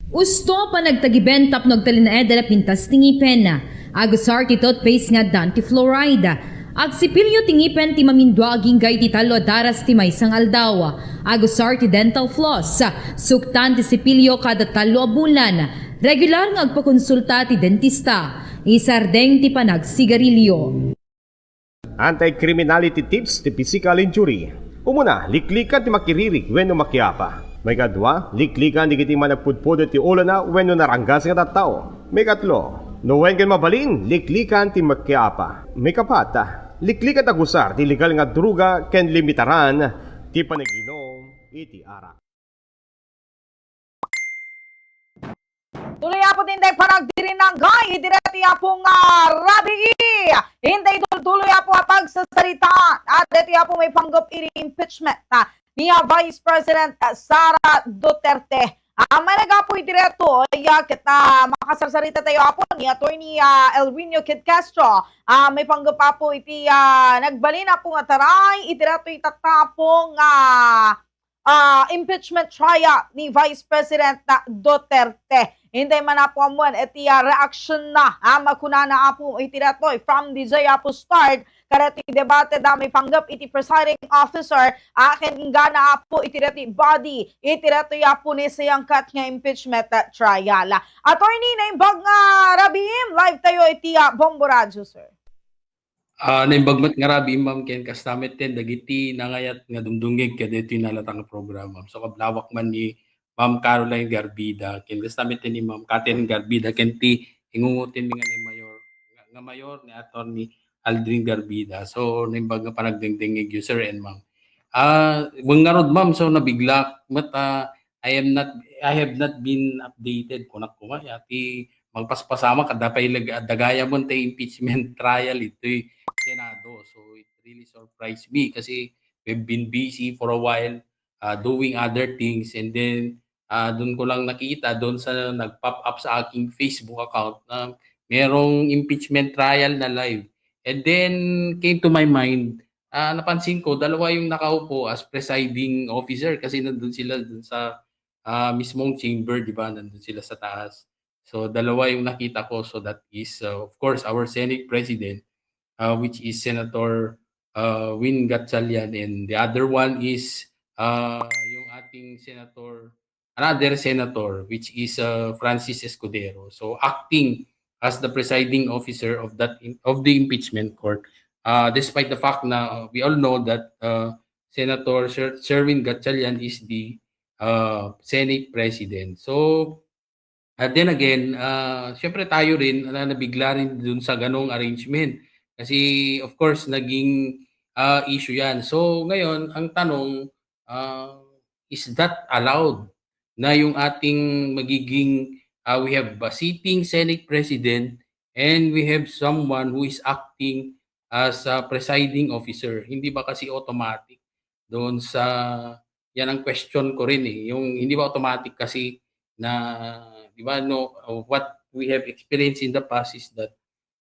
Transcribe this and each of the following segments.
Usto pa nagtagibentap nagtalinaed na pintas tingipen na. Agusar ti toothpaste nga dan ti fluoride. Agsipilyo tingipen ti mamindwa aging gay ti talo daras ti maysang aldaw. Agusar ti dental floss. Suktan ti sipilyo kada talo a bulan. Regular nga agpakonsulta ti dentista. Isardeng ti panagsigarilyo. Anti-criminality tips ti physical injury. Umuna, liklikan ti makiririk wenno makiapa. May kadwa, liklikan di kiti managpudpudo ti ulo na wenno naranggas nga tattao. May katlo, no wen ken mabalin, liklikan ti makiapa. May kapata, liklikan agusar ti legal nga druga ken limitaran ti panaginom iti arak. Tuloy po din tayo panagdirinanggay, direti po nga rabi. Hindi tuloy po pagsasalita at dito po may panggap impeachment niya Vice President Sara Duterte. May nagapo direto kita makasarsalita tayo po ni Attorney Elwinio Kid Castro. May panggap po iti nagbalina po nga taray idireto itatapong impeachment trial ni Vice President Duterte. Hindi man po amuan iti reaction na makuna na po iti datoy from DJ po start karati debate dami panggap iti presiding officer akin nga na po iti dati body iti datoy po ni siyang kat nga impeachment trial. Attorney na imbag nga rabim live tayo iti Bombo Radio, sir. Naimbagmat nga rabi ma'am ken kastamit ten dagiti nangayat nga dumdungig kadito nalatang programa. So kablawak man ni Ma'am Caroline Garbida ken kastamit ten ni Ma'am Catherine Garbida ken ti ingungutin nga ni mayor ni Attorney Aldrin Garbida. So naimbag nga panagdingdingig user and ma'am. Wang nga rod ma'am so nabigla but I have not been updated kunak ko ti magpaspasama kada pa dagaya mo tay impeachment trial ito'y Senado. So it really surprised me kasi we've been busy for a while doing other things and then doon ko lang nakita doon sa nag-pop up sa aking Facebook account na merong impeachment trial na live. And then came to my mind, napansin ko dalawa yung nakaupo as presiding officer kasi nandun sila dun sa mismong chamber, di ba? Nandun sila sa taas. So dalawa yung nakita ko. So that is of course our Senate President which is Senator Win Gatchalian and the other one is yung ating another senator which is Francis Escudero. So acting as the presiding officer of the impeachment court despite the fact na we all know that Senator Sherwin Gatchalian is the Senate President. So then again, syempre tayo rin nabigla rin dun sa ganong arrangement. Kasi of course, naging issue yan. So ngayon, ang tanong, is that allowed na yung ating magiging, we have a sitting Senate President and we have someone who is acting as a presiding officer. Hindi ba kasi automatic doon sa, yan ang question ko rin yung hindi ba automatic kasi na di ba what we have experienced in the past is that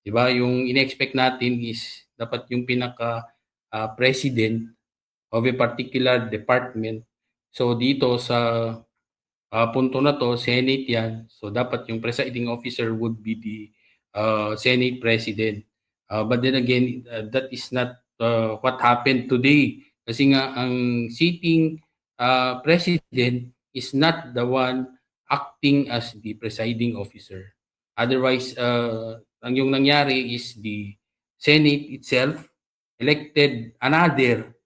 di ba yung in-expect natin is dapat yung pinaka president of a particular department. So dito sa punto na to Senate yan. So dapat yung presiding officer would be the Senate President. But then again that is not what happened today kasi nga ang sitting president is not the one acting as the presiding officer. Otherwise, ang yung nangyari is the Senate itself elected another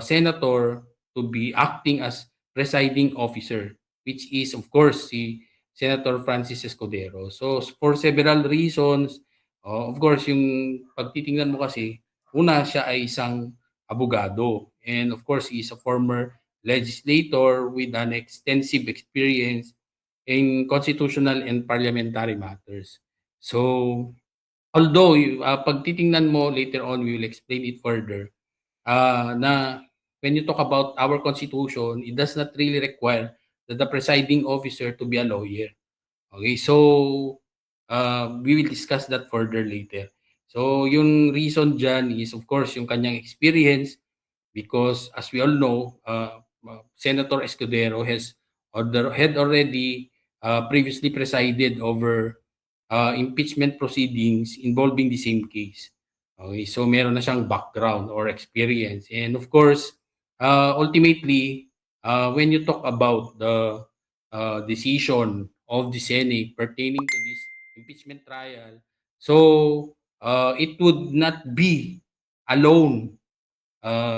senator to be acting as presiding officer, which is of course si Senator Francis Escudero. So for several reasons, of course yung pagtitingnan mo kasi, una siya ay isang abogado and of course he is a former legislator with an extensive experience in constitutional and parliamentary matters. So, although pag titingnan mo later on, we will explain it further, na when you talk about our constitution, it does not really require that the presiding officer to be a lawyer. Okay, so we will discuss that further later. So, yung reason dyan is of course yung kanyang experience because as we all know, Senator Escudero has or had already previously presided over impeachment proceedings involving the same case. Okay, so meron na siyang background or experience. And of course, ultimately, when you talk about the decision of the Senate pertaining to this impeachment trial, so it would not be alone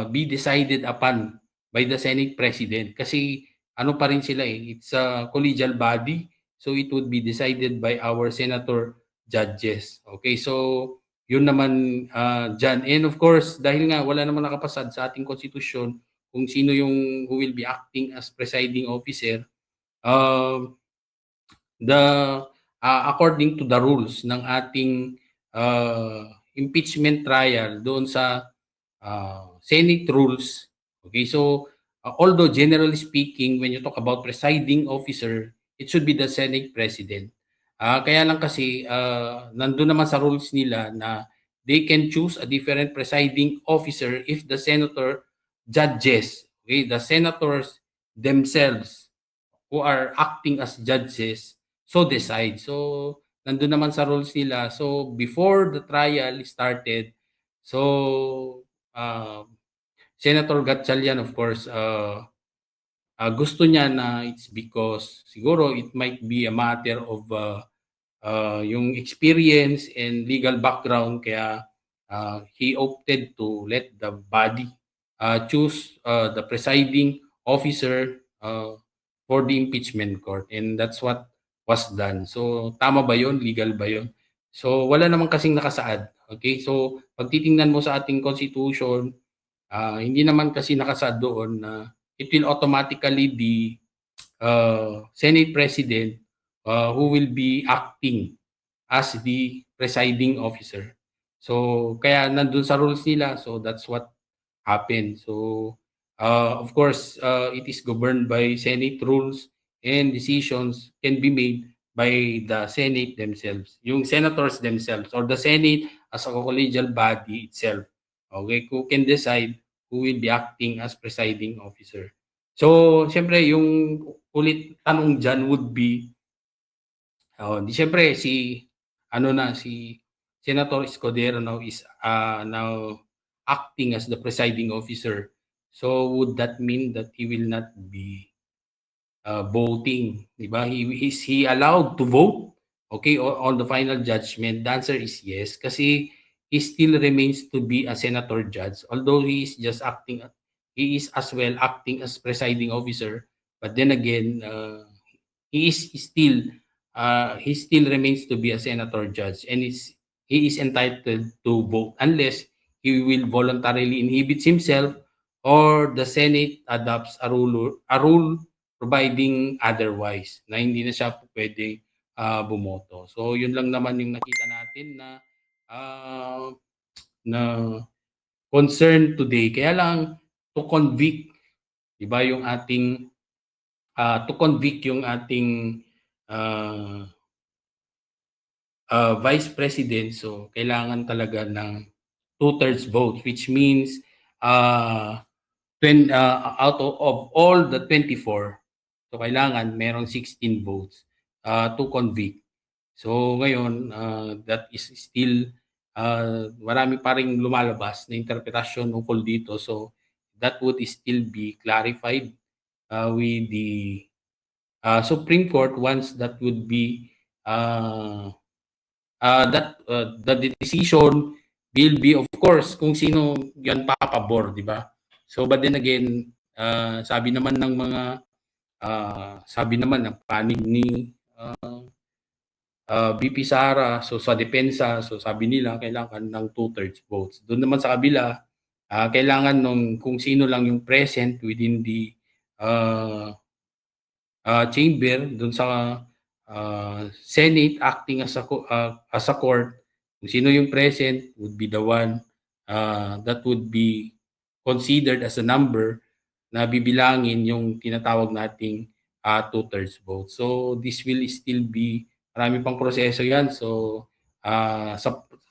be decided upon by the Senate President kasi ano pa rin sila it's a collegial body, so it would be decided by our senator judges. Okay, so yun naman dyan. And of course, dahil nga wala naman nakapasad sa ating konstitusyon kung sino yung who will be acting as presiding officer, the according to the rules ng ating impeachment trial doon sa Senate rules. Okay, so although generally speaking, when you talk about presiding officer, it should be the Senate President. Kaya lang kasi nandun naman sa rules nila na they can choose a different presiding officer if the senator judges, okay, the senators themselves who are acting as judges so decide. So nandun naman sa rules nila. So before the trial started, so Senator Gatchalian, of course, gusto niya na it's because siguro it might be a matter of yung experience and legal background, kaya he opted to let the body choose the presiding officer for the impeachment court, and that's what was done. So tama ba yun? Legal ba yun? So wala naman kasing nakasaad. Okay, so pag titingnan mo sa ating constitution, hindi naman kasi nakasaad doon na it will automatically be Senate President who will be acting as the presiding officer. So kaya nandun sa rules nila, so that's what happened. So of course, it is governed by Senate rules, and decisions can be made by the Senate themselves, yung senators themselves, or the Senate as a collegial body itself, okay, who can decide who will be acting as presiding officer. So, siyempre, yung ulit tanong dyan would be, siyempre, si Senator Escudero now is now acting as the presiding officer. So, would that mean that he will not be voting? Diba? Is he allowed to vote? Okay, on the final judgment? The answer is yes, kasi he still remains to be a senator judge, although he is just acting, he is as well acting as presiding officer, but then again, he still remains to be a senator judge, and he is entitled to vote unless he will voluntarily inhibit himself or the Senate adopts a rule providing otherwise, na hindi na siya pwede bumoto. So yun lang naman yung nakita natin na concern today. Kaya lang to convict, 'di ba, yung ating Vice President, so kailangan talaga ng 2/3 vote, which means out of all the 24, so kailangan merong 16 votes to convict. So ngayon, that is still marami pa ring lumalabas na interpretasyon ukol dito. So that would still be clarified with the Supreme Court once that would be the decision will be, of course, kung sino yan papabor, di ba? So but then again, sabi naman ng panig ni VP Sara, so sa depensa, so sabi nila kailangan ng 2/3 votes. Doon naman sa kabila, kailangan nung kung sino lang yung present within the chamber, doon sa Senate acting as a court, kung sino yung present would be the one that would be considered as a number na bibilangin yung tinatawag nating 2/3 vote. So this will still be, marami pang proseso yan. So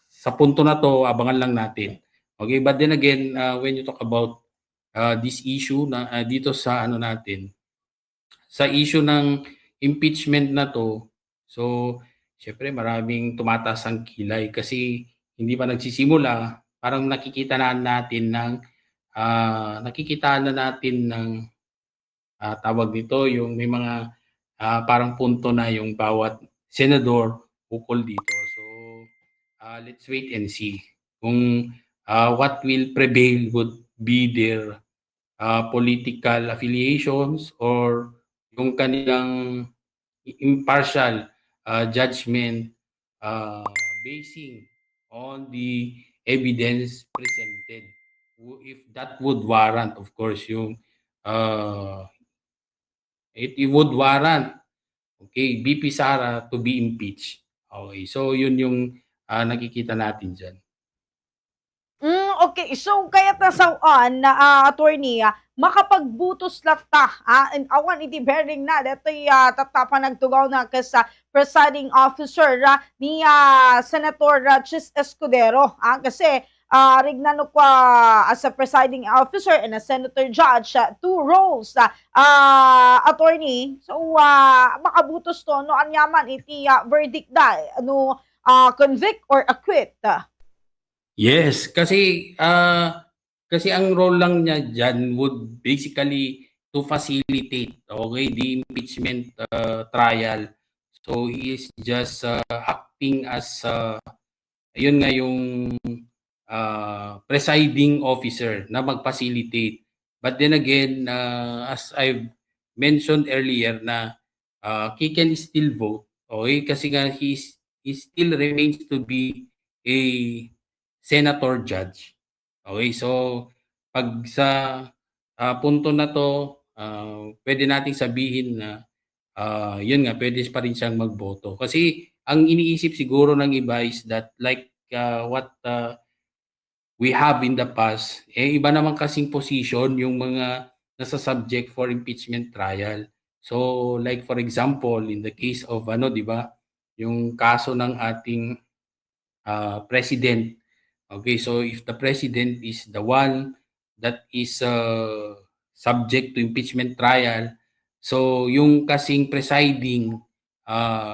sa punto na to, abangan lang natin. Okay, but then again, when you talk about this issue na dito sa sa issue ng impeachment na to, so syempre maraming tumataas ang kilay kasi hindi pa nagsisimula, parang nakikita na natin ng tawag dito, yung may mga parang punto na yung bawat senador ukol dito. So let's wait and see kung what will prevail would be their political affiliations or yung kanilang impartial judgment basing on the evidence presented. If that would warrant, of course, yung it would warrant, okay, BP Sara to be impeached. Okay, so yun yung nakikita natin dyan. Okay, so kaya't nasawaan na attorney, makapagbutos lata and awan iti bearing na detoy tatapa nagtugaw na sa presiding officer ni Senator Chis Escudero kasi rignano ko as a presiding officer and a senator judge, two roles attorney, so makabutos to no anyaman iti verdict da no convict or acquit. Yes, kasi ang role lang niya dyan would basically to facilitate, okay, the impeachment trial. So he is just acting as yun nga yung presiding officer na mag-facilitate. But then again, as I've mentioned earlier na he can still vote, okay, kasi nga he still remains to be a senator judge. Okay, so pag sa punto na to, pwede nating sabihin na yun nga, pwede pa rin siyang magboto. Kasi ang iniisip siguro ng iba is that like what we have in the past, iba naman kasing position yung mga nasa subject for impeachment trial. So like for example, in the case of di ba, yung kaso ng ating president. Okay, so if the president is the one that is subject to impeachment trial, so yung kasing presiding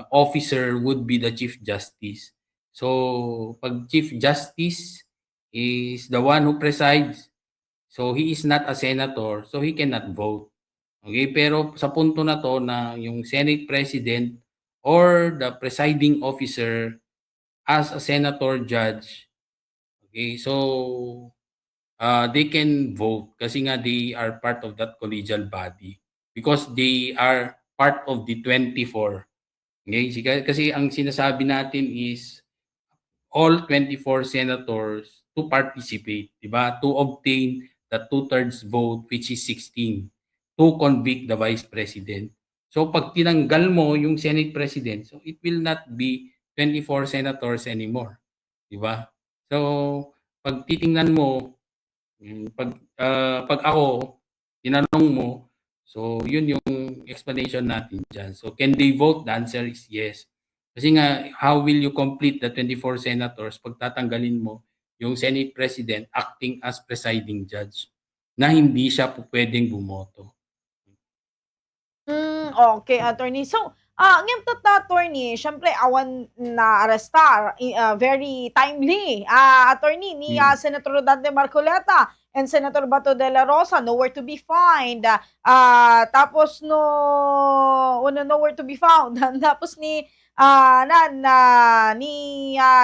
officer would be the Chief Justice. So pag Chief Justice is the one who presides, so he is not a senator, so he cannot vote. Okay, pero sa punto na to na yung Senate President or the presiding officer as a senator judge, okay, so they can vote kasi nga they are part of that collegial body because they are part of the 24. Okay, kasi ang sinasabi natin is all 24 senators to participate, di ba? To obtain the 2/3 vote, which is 16, to convict the vice president. So pag tinanggal mo yung Senate President, so it will not be 24 senators anymore. Di ba? So pag titingnan mo, pag ako, tinanong mo, so yun yung explanation natin dyan. So can they vote? The answer is yes. Kasi nga, how will you complete the 24 senators pag tatanggalin mo yung Senate President acting as presiding judge na hindi siya pwedeng bumoto? Okay, attorney. So, ngayon attorney, syempre awan na arrestar, very timely. Attorney ni Senator Dante Marcoleta and Senator Bato de la Rosa, nowhere to be found. Tapos nowhere to be found. Tapos ni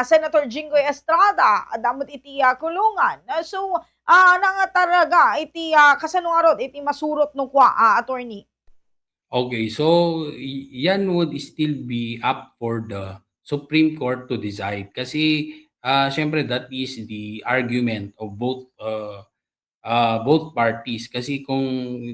Senator Jinggoy Estrada, damot iti kulungan. So, nangataraga iti kasanungarod iti masurot no kwa, attorney. Okay, so yan would still be up for the Supreme Court to decide kasi syempre that is the argument of both parties kasi kung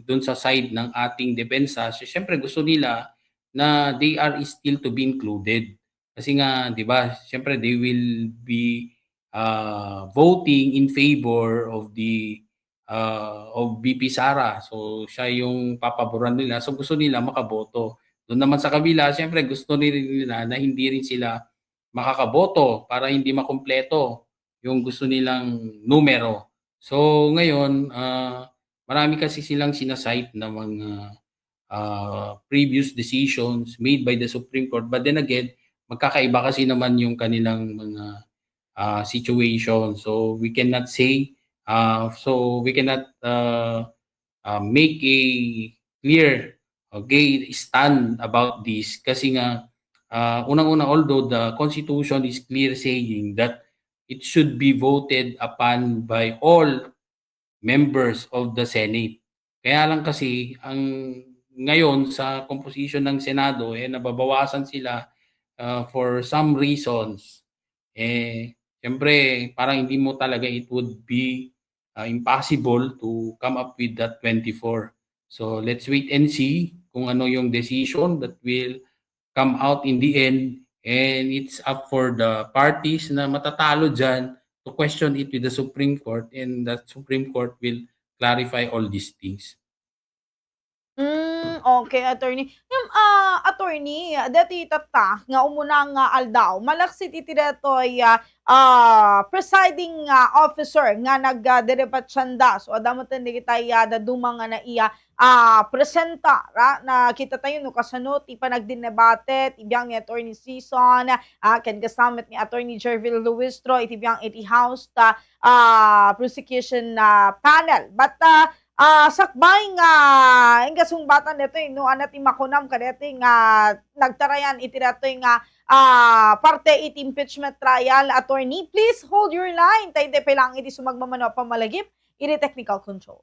dun sa side ng ating depensa, syempre gusto nila na they are still to be included kasi nga 'di ba, syempre they will be voting in favor of the of BP Sara. So siya yung papaboran nila. So gusto nila makaboto. Doon naman sa kabila, siyempre gusto nila na hindi rin sila makakaboto para hindi makumpleto yung gusto nilang numero. So ngayon, marami kasi silang sinasite na mga previous decisions made by the Supreme Court. But then again, magkakaiba kasi naman yung kanilang mga situation. So we cannot say, make a clear stand about this kasi nga unang-una, although the Constitution is clear saying that it should be voted upon by all members of the Senate. Kaya lang kasi ngayon sa composition ng Senado nababawasan sila for some reasons. Siyempre parang hindi mo talaga, it would be impossible to come up with that 24. So let's wait and see kung ano yung decision that will come out in the end, and it's up for the parties na matatalo dyan to question it with the Supreme Court, and the Supreme Court will clarify all these things. Okay, attorney. Attorney, dati tata nga umunang aldaw, malaksit iti datoy presiding officer nga nagdiripat syanda. So adamot ni kita dadumang nga na iya presenta ra na kita tayo no kasano ti panagdinebate ti biyang ni attorney season ken kasamit ni attorney Jervil Luistro iti biyang iti house prosecution panel. But sakbay nga inga sungbatan dito no anat imakunam kadete nga nagtarayan iti datoy nga parte iti impeachment trial. Attorney, please hold your line. Tay de pelang iti sumagmamano pamalagip iti technical control.